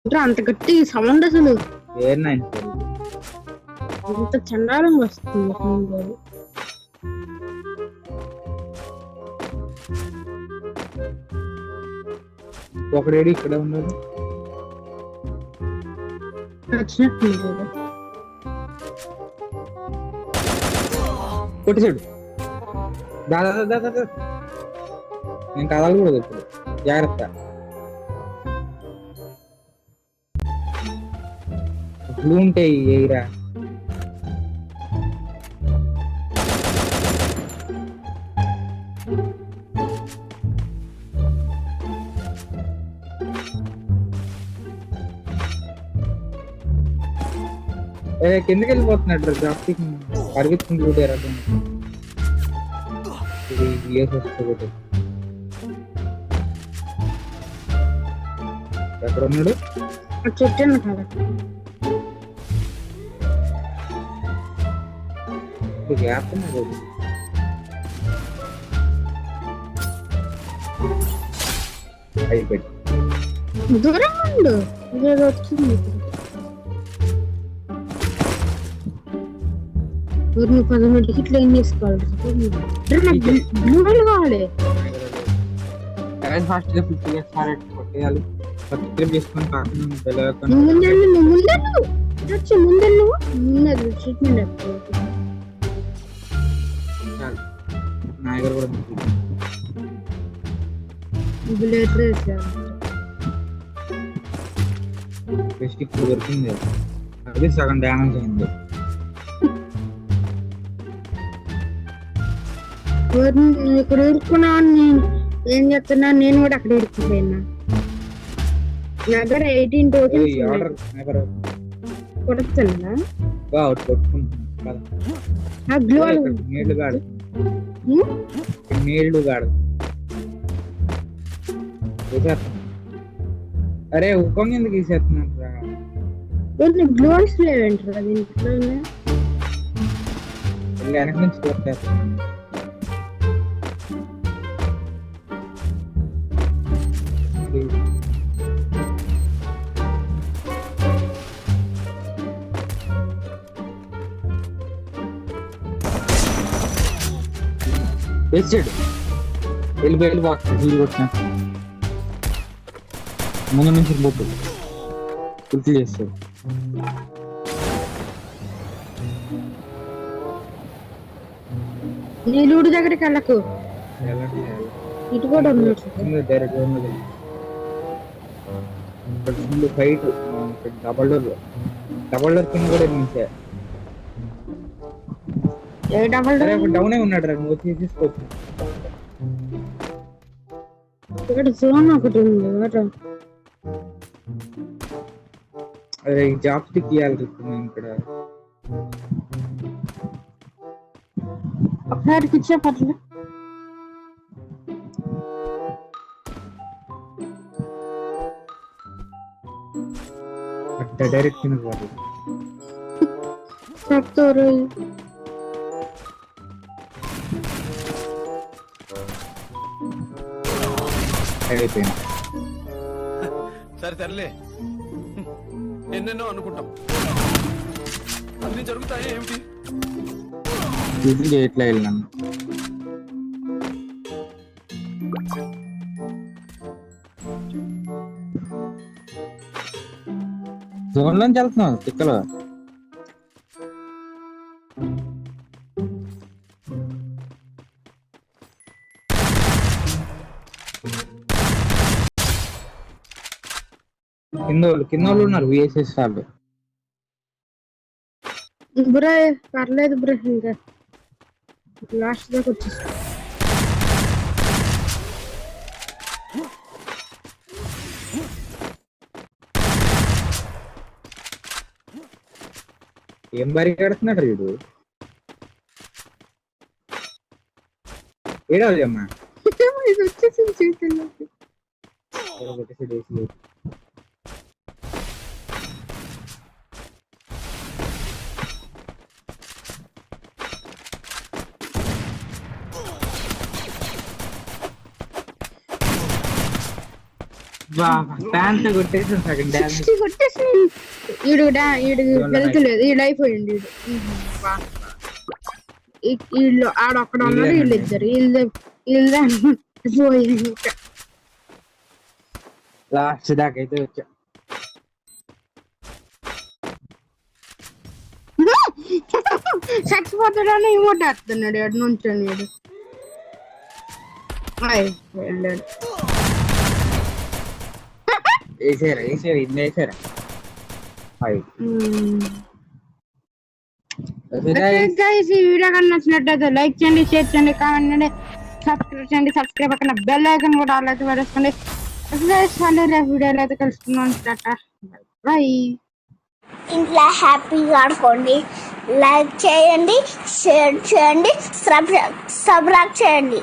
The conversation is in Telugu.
అంత గట్టి సౌండ్ అసలు ఏర్9 ఇంత చండాలంగా వస్తుంది సౌండ్. ఒకడేడి ఇక్కడ ఉన్నాడు. వచ్చినట్టు కొట్టేసాడు. దాదా దాదా నేను కదలకూడదు ఇప్పుడు, జాగ్రత్త. బ్లూ ఉంటాయి ఎయిరా. కిందకి వెళ్ళిపోతున్నాడు జాస్తికి పరిగెత్తుకుంటూ కూడా ఎక్కడ ఉన్నాడు? చెట్టు కదా గ్యాప్ ఉన్నాడు. అయిపోయి దూరంగా ఉండు. ఇదేదో వచ్చింది. ఊరిని 13 హిట్లు ఏం చేసుకోవాలి? బ్లూ కావాలి. ఫాస్ట్ గా 50 కొట్టేయాలి. చేసుకొని నాయగర్ కూడా బెస్ట్ ఇప్పుడు దొరికింది. అది సగం డ్యామేజ్ అయింది. ఇక్కడ ఊరుకున్నా నేను ఏం చెప్తున్నా, నేను కూడా అక్కడ ఊరుకుపోయినా. నా దగ్గర 18 టోకెన్స్ కొడుతున్నా. నీళ్లు గాడు. అరే ఉప్పంగా ఎందుకు తీసేస్తున్నారు? గ్లోవ్స్ లేవంటారా దీంట్లో? వెనక నుంచి కొట్టేస్తాను. వేసాడు. వెళ్ళిపోతుంది కొట్టిన ముందు నుంచి పోతు గుర్తు చేస్తాడు. నీళ్ళూడి దగ్గరికి వెళ్ళకు. ఇటు కూడా డైరెక్ట్ ఫైట్ డబల్ డోర్ కింద కూడా నిలిచా. డౌన్ అయి ఉన్నాడు రా, నువ్వు తీసుకోవచ్చు. ఇక్కడ జోన్ ఒకటి ఉంది. అదే జాబ్ స్టిక్ ఇవ్వాలి ఇక్కడ. ఒకసారికి ఇచ్చే పట్ల డైరెక్ట్ కింద పోవాలి. చెప్తారు అయిపోయింది. సరే సర్లే, ఎన్నెన్నో అనుకుంటాం, అన్ని జరుగుతాయి ఏమిటి? ఇది ఎట్లా వెళ్ళాను? జోన్ లోంచి వెళ్తున్నావు తిక్కలో. కింద వాళ్ళు ఉన్నారు. విఎస్ఎస్ వాళ్ళు. బ్రో పర్లేదు బ్రో, ఇంకా లాస్ట్ దాకా వచ్చేసి ఏం బరి కడుతున్నాడు వీడు. ఏడాలి అమ్మా వచ్చేసి చేతుల్లో ప్యాంట్ కొట్టేసి సగం డ్యామేజ్. కొట్టేసి ఈడు వెళ్తలేదు, ఈడు అయిపోయింది. వీళ్ళు ఆడొక్కడ ఉన్నారు, వీళ్ళు ఇద్దరు పోయింది. లాస్ట్ దాకా అయితే వచ్చా. చచ్చిపోతాడని ఇమోట్ వేస్తున్నాడు ఎడు నుంచి వీడు. వెళ్ళాడు. వేసారా ఇన్ని వేసారా? గైస్ ఈ వీడియో కానీ నచ్చినట్లయితే లైక్ చేయండి, షేర్ చేయండి, కామెంట్ చేయండి, సబ్స్క్రైబ్ చేయండి. సబ్స్క్రైబ్ పక్కన బెల్ ఐకాన్ కూడా ఆల్ అయితే పడేసుకోండి. వీడియోలో అయితే కలుసుకున్నాం. Tata bye. ఇంట్లో హ్యాపీగా ఆడుకోండి. లైక్ చేయండి, షేర్ చేయండి, సబ్స్క్రైబ్ చేయండి.